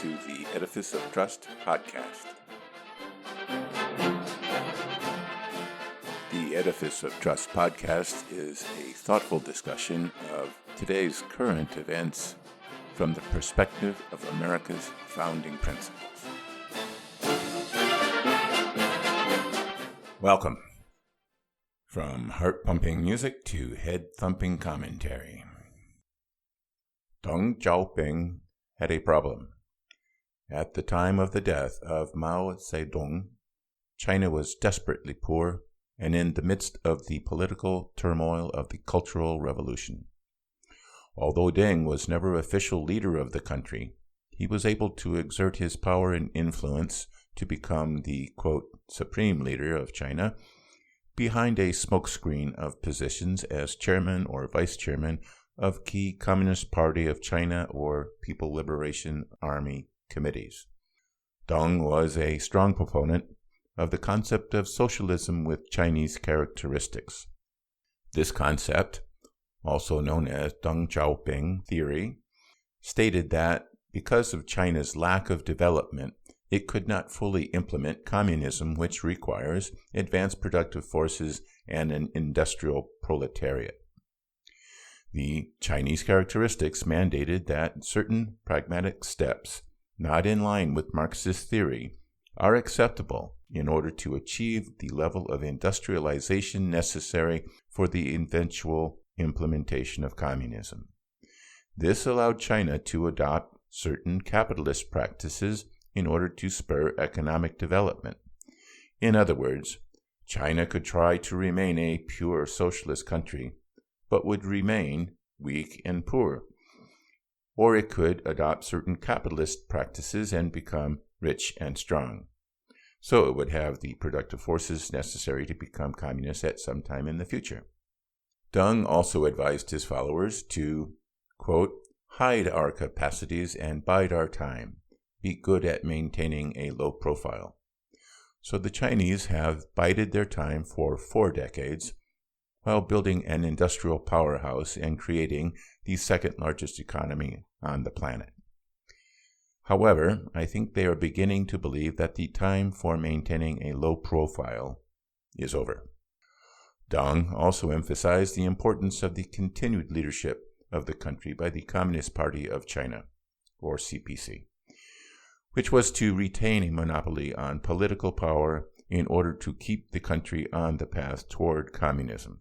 to the Edifice of Trust podcast. The Edifice of Trust podcast is a thoughtful discussion of today's current events from the perspective of America's founding principles. Welcome. From heart-pumping music to head-thumping commentary. Deng Xiaoping had a problem. At the time of the death of Mao Zedong, China was desperately poor and in the midst of the political turmoil of the Cultural Revolution. Although Deng was never official leader of the country, he was able to exert his power and influence to become the, quote, supreme leader of China behind a smokescreen of positions as chairman or vice chairman of key Communist Party of China or People Liberation Army committees. Deng was a strong proponent of the concept of socialism with Chinese characteristics. This concept, also known as Deng Xiaoping theory, stated that because of China's lack of development, it could not fully implement communism, which requires advanced productive forces and an industrial proletariat. The Chinese characteristics mandated that certain pragmatic steps, not in line with Marxist theory, are acceptable in order to achieve the level of industrialization necessary for the eventual implementation of communism. This allowed China to adopt certain capitalist practices in order to spur economic development. In other words, China could try to remain a pure socialist country, but would remain weak and poor. Or it could adopt certain capitalist practices and become rich and strong. So it would have the productive forces necessary to become communist at some time in the future. Deng also advised his followers to, quote, hide our capacities and bide our time, be good at maintaining a low profile. So the Chinese have bided their time for 4 decades, while building an industrial powerhouse and creating the second largest economy on the planet. However, I think they are beginning to believe that the time for maintaining a low profile is over. Deng also emphasized the importance of the continued leadership of the country by the Communist Party of China, or CPC, which was to retain a monopoly on political power in order to keep the country on the path toward communism.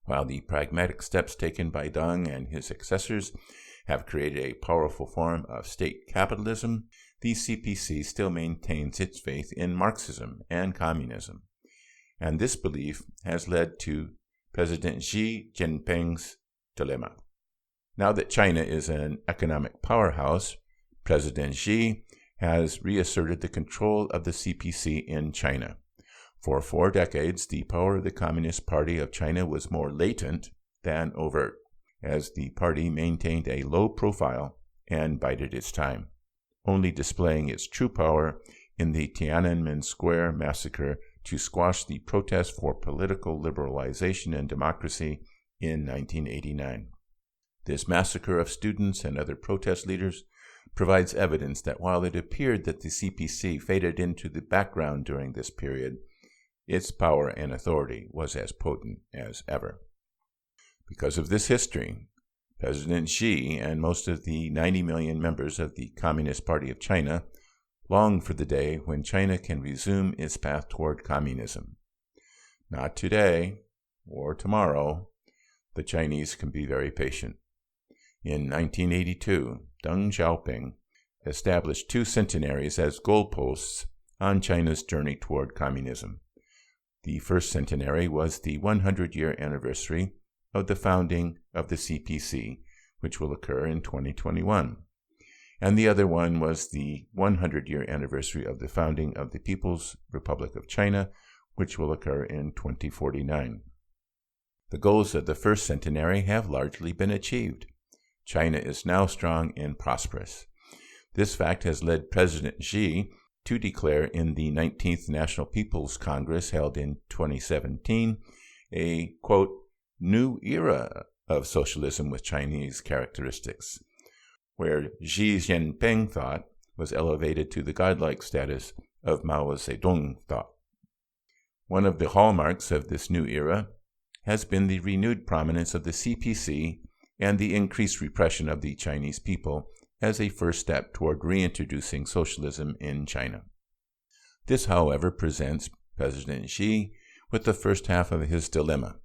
While the pragmatic steps taken by Deng and his successors have created a powerful form of state capitalism, the CPC still maintains its faith in Marxism and communism, and this belief has led to President Xi Jinping's dilemma. Now that China is an economic powerhouse, President Xi has reasserted the control of the CPC in China. For 4 decades, the power of the Communist Party of China was more latent than overt, as the party maintained a low profile and bided its time, only displaying its true power in the Tiananmen Square massacre to squash the protest for political liberalization and democracy in 1989. This massacre of students and other protest leaders provides evidence that while it appeared that the CPC faded into the background during this period, its power and authority was as potent as ever. Because of this history, President Xi and most of the 90 million members of the Communist Party of China long for the day when China can resume its path toward communism. Not today or tomorrow. The Chinese can be very patient. In 1982, Deng Xiaoping established 2 centenaries as goalposts on China's journey toward communism. The first centenary was the 100-year anniversary of the founding of the CPC, which will occur in 2021. And the other one was the 100-year anniversary of the founding of the People's Republic of China, which will occur in 2049. The goals of the first centenary have largely been achieved. China is now strong and prosperous. This fact has led President Xi to declare in the 19th National People's Congress held in 2017 a, quote, new era of socialism with Chinese characteristics, where Xi Jinping thought was elevated to the godlike status of Mao Zedong thought. One of the hallmarks of this new era has been the renewed prominence of the CPC and the increased repression of the Chinese people as a first step toward reintroducing socialism in China. This, however, presents President Xi with the first half of his dilemma.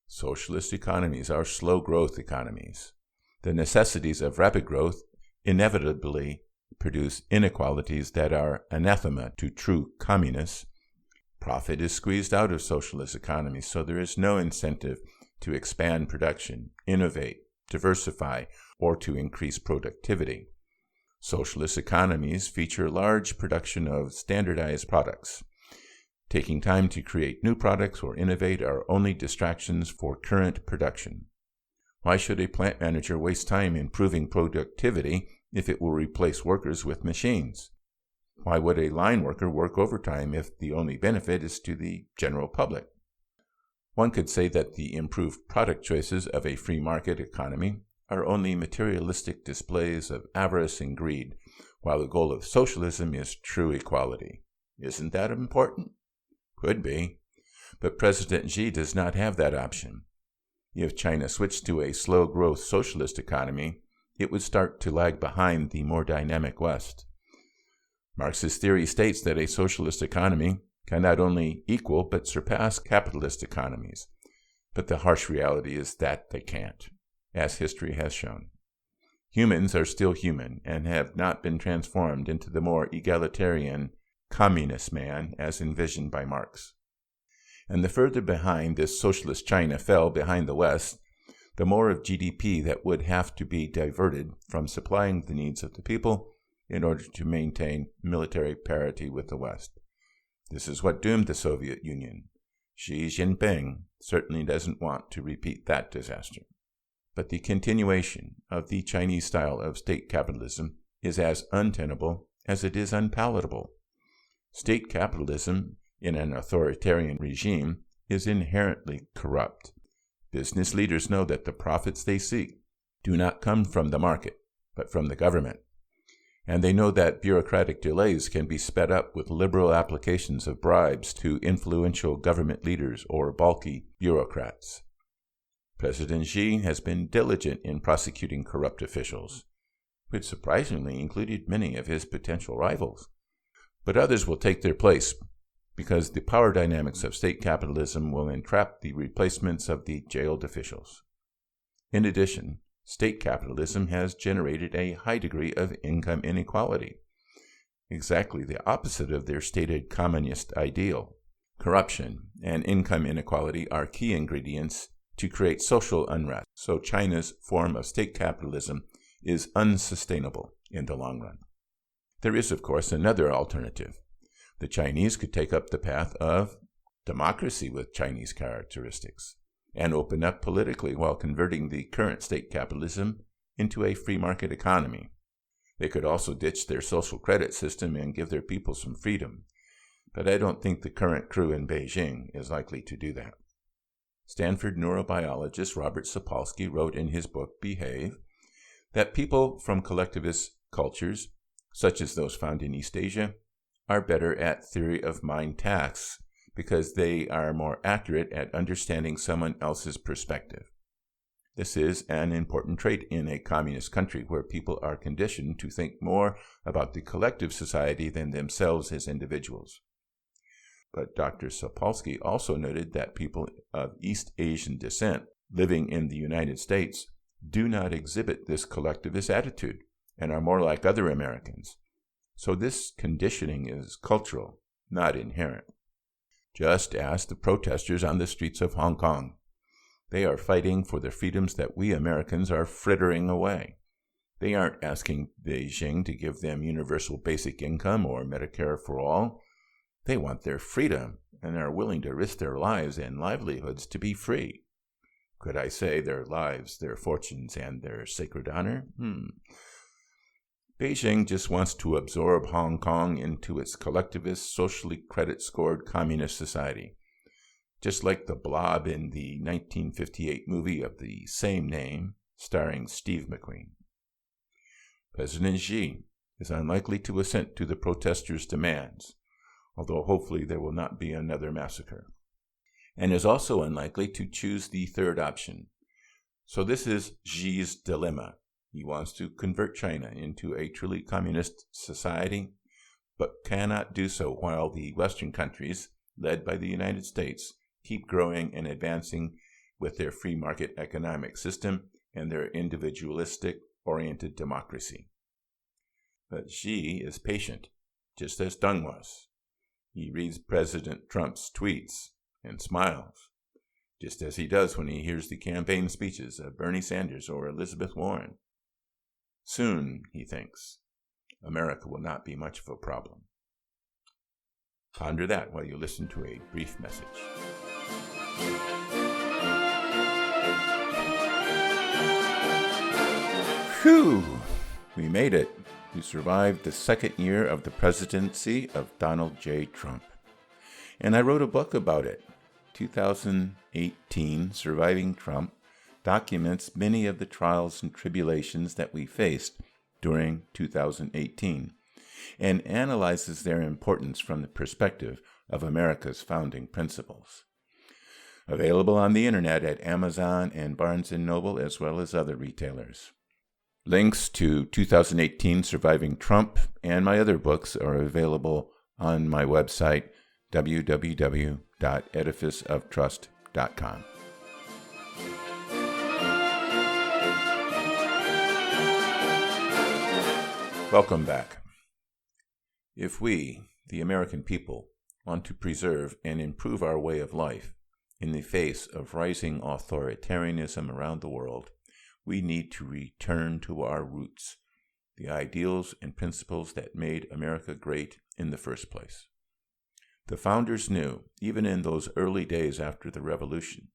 Socialist economies are slow-growth economies. The necessities of rapid growth inevitably produce inequalities that are anathema to true communists. Profit is squeezed out of socialist economies, so there is no incentive to expand production, innovate, diversify, or to increase productivity. Socialist economies feature large production of standardized products. Taking time to create new products or innovate are only distractions for current production. Why should a plant manager waste time improving productivity if it will replace workers with machines? Why would a line worker work overtime if the only benefit is to the general public? One could say that the improved product choices of a free market economy are only materialistic displays of avarice and greed, while the goal of socialism is true equality. Isn't that important? Could be. But President Xi does not have that option. If China switched to a slow-growth socialist economy, it would start to lag behind the more dynamic West. Marxist theory states that a socialist economy can not only equal but surpass capitalist economies. But the harsh reality is that they can't, as history has shown. Humans are still human and have not been transformed into the more egalitarian communist man as envisioned by Marx. And the further behind this socialist China fell behind the West, the more of GDP that would have to be diverted from supplying the needs of the people in order to maintain military parity with the West. This is what doomed the Soviet Union. Xi Jinping certainly doesn't want to repeat that disaster. But the continuation of the Chinese style of state capitalism is as untenable as it is unpalatable. State capitalism in an authoritarian regime is inherently corrupt. Business leaders know that the profits they seek do not come from the market, but from the government. And they know that bureaucratic delays can be sped up with liberal applications of bribes to influential government leaders or bulky bureaucrats. President Xi has been diligent in prosecuting corrupt officials, which surprisingly included many of his potential rivals. But others will take their place because the power dynamics of state capitalism will entrap the replacements of the jailed officials. In addition, state capitalism has generated a high degree of income inequality, exactly the opposite of their stated communist ideal. Corruption and income inequality are key ingredients to create social unrest, so China's form of state capitalism is unsustainable in the long run. There is, of course, another alternative. The Chinese could take up the path of democracy with Chinese characteristics and open up politically while converting the current state capitalism into a free market economy. They could also ditch their social credit system and give their people some freedom, but I don't think the current crew in Beijing is likely to do that. Stanford neurobiologist Robert Sapolsky wrote in his book Behave that people from collectivist cultures, such as those found in East Asia, are better at theory of mind tasks because they are more accurate at understanding someone else's perspective. This is an important trait in a communist country where people are conditioned to think more about the collective society than themselves as individuals. But Dr. Sapolsky also noted that people of East Asian descent living in the United States do not exhibit this collectivist attitude and are more like other Americans. So this conditioning is cultural, not inherent. Just ask the protesters on the streets of Hong Kong. They are fighting for the freedoms that we Americans are frittering away. They aren't asking Beijing to give them universal basic income or Medicare for all. They want their freedom and are willing to risk their lives and livelihoods to be free. Could I say their lives, their fortunes, and their sacred honor? Beijing just wants to absorb Hong Kong into its collectivist, socially credit-scored communist society, just like the blob in the 1958 movie of the same name, starring Steve McQueen. President Xi is unlikely to assent to the protesters' demands, although hopefully there will not be another massacre, and is also unlikely to choose the third option. So this is Xi's dilemma. He wants to convert China into a truly communist society, but cannot do so while the Western countries, led by the United States, keep growing and advancing with their free market economic system and their individualistic-oriented democracy. But Xi is patient, just as Deng was. He reads President Trump's tweets and smiles, just as he does when he hears the campaign speeches of Bernie Sanders or Elizabeth Warren. Soon, he thinks, America will not be much of a problem. Ponder that while you listen to a brief message. Whew! We made it. We survived the second year of the presidency of Donald J. Trump. And I wrote a book about it. 2018, Surviving Trump, documents many of the trials and tribulations that we faced during 2018 and analyzes their importance from the perspective of America's founding principles. Available on the internet at Amazon and Barnes & Noble, as well as other retailers. Links to 2018 Surviving Trump and my other books are available on my website, www.edificeoftrust.com. Welcome back. If we, the American people, want to preserve and improve our way of life in the face of rising authoritarianism around the world, we need to return to our roots, the ideals and principles that made America great in the first place. The founders knew, even in those early days after the Revolution,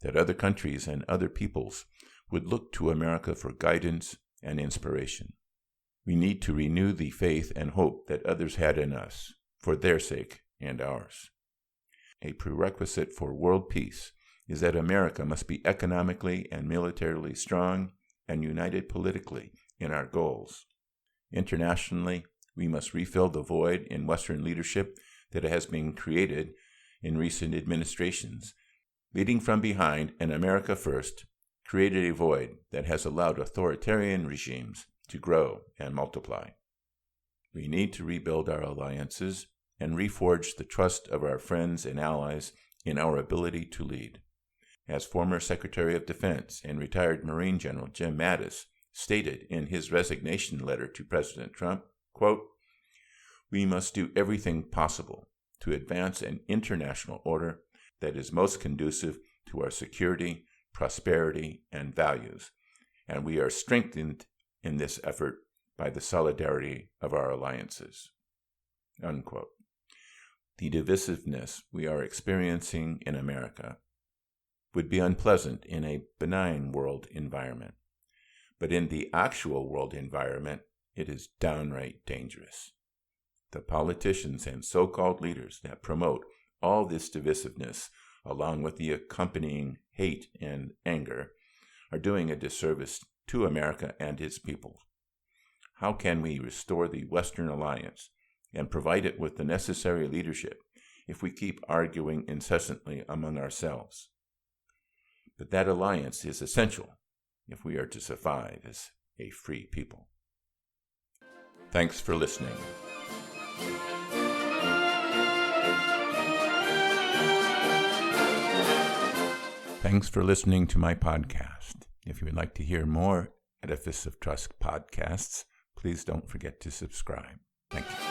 that other countries and other peoples would look to America for guidance and inspiration. We need to renew the faith and hope that others had in us, for their sake and ours. A prerequisite for world peace is that America must be economically and militarily strong and united politically in our goals. Internationally, we must refill the void in Western leadership that has been created in recent administrations. Leading from behind and America first created a void that has allowed authoritarian regimes to grow and multiply. We need to rebuild our alliances and reforge the trust of our friends and allies in our ability to lead. As former Secretary of Defense and retired Marine General Jim Mattis stated in his resignation letter to President Trump, quote, "We must do everything possible to advance an international order that is most conducive to our security, prosperity, and values, and we are strengthened in this effort by the solidarity of our alliances." Unquote. The divisiveness we are experiencing in America would be unpleasant in a benign world environment, but in the actual world environment, it is downright dangerous. The politicians and so-called leaders that promote all this divisiveness, along with the accompanying hate and anger, are doing a disservice to America and its people. How can we restore the Western alliance and provide it with the necessary leadership if we keep arguing incessantly among ourselves? But that alliance is essential if we are to survive as a free people. Thanks for listening. Thanks for listening to my podcast. If you would like to hear more Edifice of Trust podcasts, please don't forget to subscribe. Thank you.